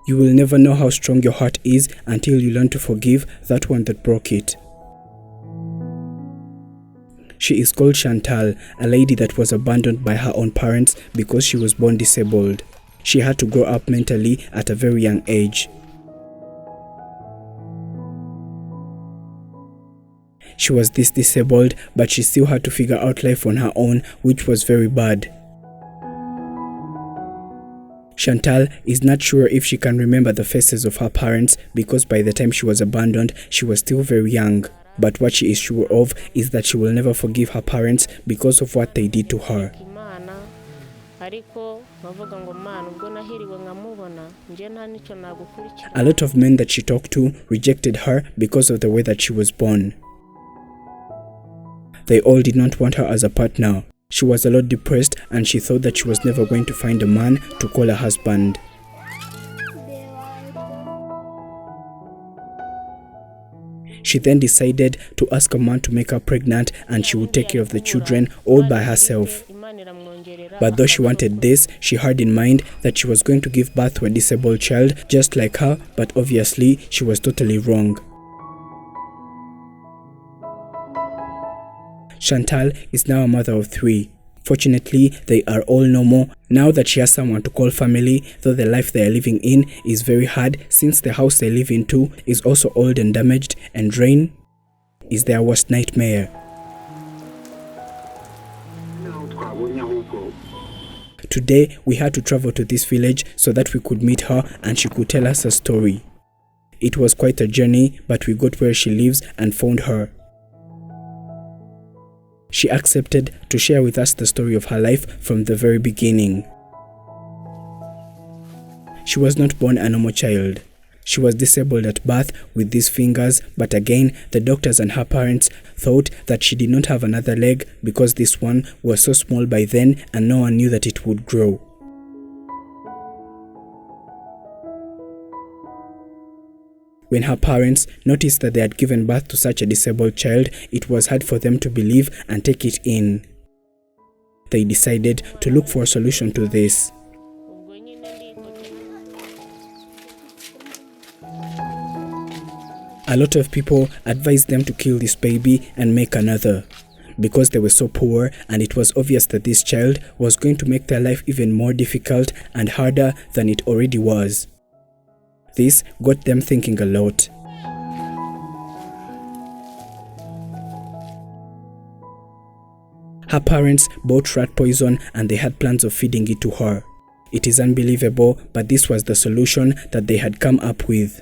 You will never know how strong your heart is until you learn to forgive that one that broke it. She is called Chantal, a lady that was abandoned by her own parents because she was born disabled. She had to grow up mentally at a very young age. She was this disabled, but she still had to figure out life on her own, which was very bad. Chantal is not sure if she can remember the faces of her parents because by the time she was abandoned, she was still very young. But what she is sure of is that she will never forgive her parents because of what they did to her. A lot of men that she talked to rejected her because of the way that she was born. They all did not want her as a partner. She was a lot depressed and she thought that she was never going to find a man to call her husband. She then decided to ask a man to make her pregnant and she would take care of the children all by herself. But though she wanted this, she had in mind that she was going to give birth to a disabled child just like her, but obviously she was totally wrong. Chantal is now a mother of 3. Fortunately, they are all normal now that she has someone to call family, though the life they are living in is very hard since the house they live into is also old and damaged, and rain is their worst nightmare. Today, we had to travel to this village so that we could meet her and she could tell us a story. It was quite a journey, but we got where she lives and found her. She accepted to share with us the story of her life from the very beginning. She was not born a normal child. She was disabled at birth with these fingers, but again, the doctors and her parents thought that she did not have another leg because this one was so small by then and no one knew that it would grow. When her parents noticed that they had given birth to such a disabled child, it was hard for them to believe and take it in. They decided to look for a solution to this. A lot of people advised them to kill this baby and make another, because they were so poor and it was obvious that this child was going to make their life even more difficult and harder than it already was. This got them thinking a lot. Her parents bought rat poison and they had plans of feeding it to her. It is unbelievable, but this was the solution that they had come up with.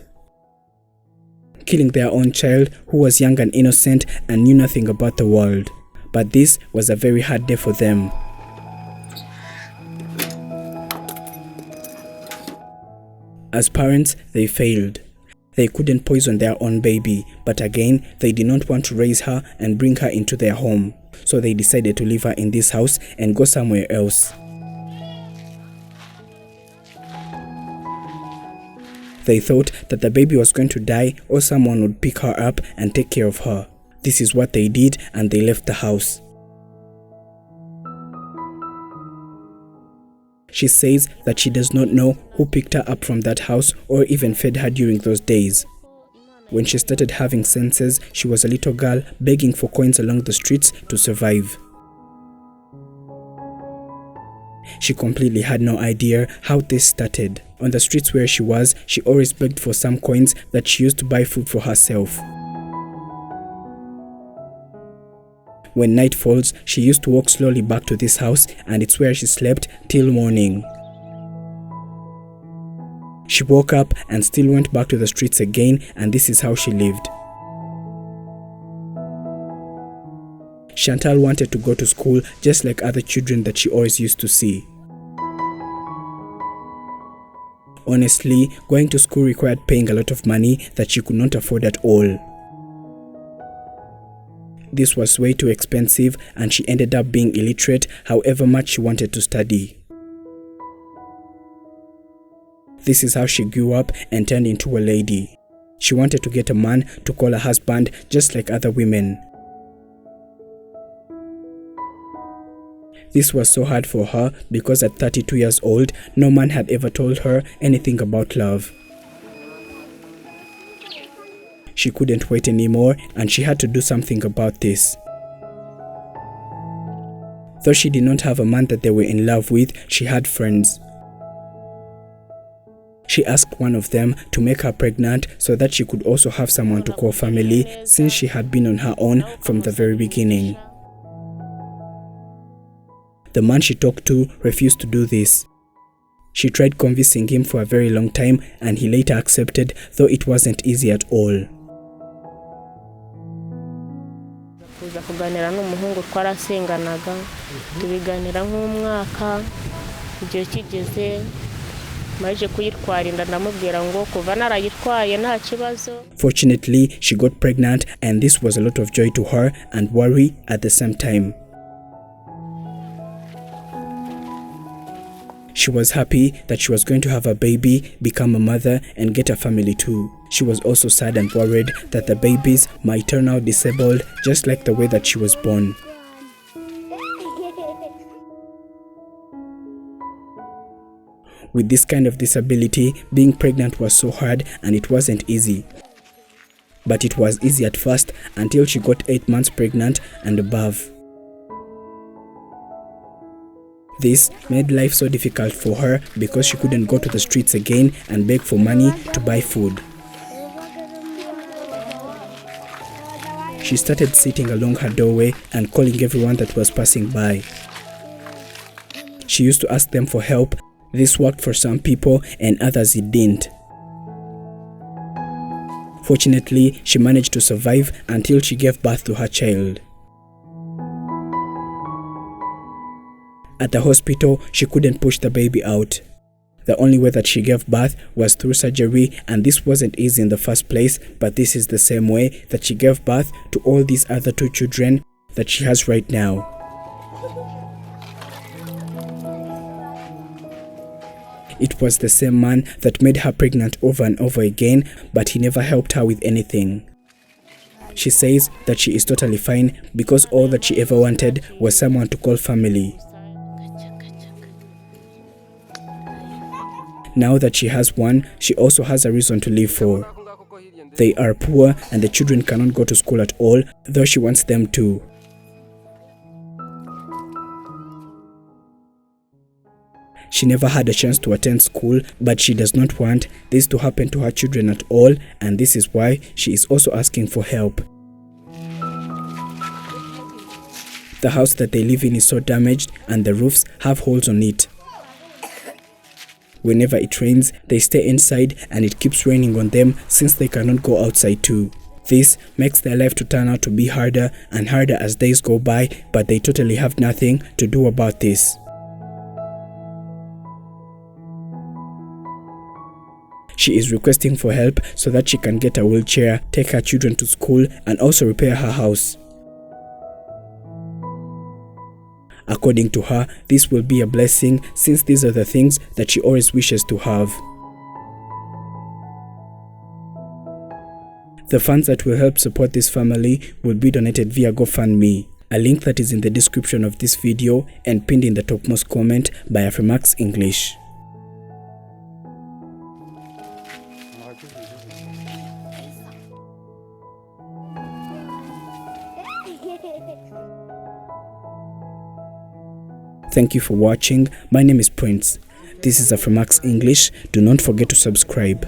Killing their own child who was young and innocent and knew nothing about the world. But this was a very hard day for them. As parents, they failed. They couldn't poison their own baby, but again, they did not want to raise her and bring her into their home. So they decided to leave her in this house and go somewhere else. They thought that the baby was going to die or someone would pick her up and take care of her. This is what they did and they left the house. She says that she does not know who picked her up from that house or even fed her during those days. When she started having senses, she was a little girl begging for coins along the streets to survive. She completely had no idea how this started. On the streets where she was, she always begged for some coins that she used to buy food for herself. When night falls, she used to walk slowly back to this house and it's where she slept till morning. She woke up and still went back to the streets again, and this is how she lived. Chantal wanted to go to school just like other children that she always used to see. Honestly, going to school required paying a lot of money that she could not afford at all. This was way too expensive, and she ended up being illiterate however much she wanted to study. This is how she grew up and turned into a lady. She wanted to get a man to call her husband just like other women. This was so hard for her because at 32 years old, no man had ever told her anything about love. She couldn't wait anymore, and she had to do something about this. Though she did not have a man that they were in love with, she had friends. She asked one of them to make her pregnant so that she could also have someone to call family, since she had been on her own from the very beginning. The man she talked to refused to do this. She tried convincing him for a very long time, and he later accepted, though it wasn't easy at all. Kuganira n'umuhungu twarasenganaga tubiganira nk'umwaka igihe kigeze maje kuyitwarinda ndamubwira ngo kuva narayitwaye nta kibazo. Fortunately, she got pregnant, and this was a lot of joy to her and worry at the same time. She was happy that she was going to have a baby, become a mother, and get a family too. She was also sad and worried that the babies might turn out disabled just like the way that she was born. With this kind of disability, being pregnant was so hard, and it wasn't easy. But it was easy at first until she got 8 months pregnant and above. This made life so difficult for her because she couldn't go to the streets again and beg for money to buy food. She started sitting along her doorway and calling everyone that was passing by. She used to ask them for help. This worked for some people, and others it didn't. Fortunately, she managed to survive until she gave birth to her child. At the hospital, she couldn't push the baby out. The only way that she gave birth was through surgery, and this wasn't easy in the first place, but this is the same way that she gave birth to all these other 2 children that she has right now. It was the same man that made her pregnant over and over again, but he never helped her with anything. She says that she is totally fine because all that she ever wanted was someone to call family. Now that she has one, she also has a reason to live for. They are poor, and the children cannot go to school at all, though she wants them to. She never had a chance to attend school, but she does not want this to happen to her children at all, and this is why she is also asking for help. The house that they live in is so damaged, and the roofs have holes on it. Whenever it rains, they stay inside, and it keeps raining on them since they cannot go outside too. This makes their life to turn out to be harder and harder as days go by, but they totally have nothing to do about this. She is requesting for help so that she can get a wheelchair, take her children to school, and also repair her house. According to her, this will be a blessing since these are the things that she always wishes to have. The funds that will help support this family will be donated via GoFundMe, a link that is in the description of this video and pinned in the topmost comment by Afrimax English. Thank you for watching. My name is Prince. This is Afrimax English. Do not forget to subscribe.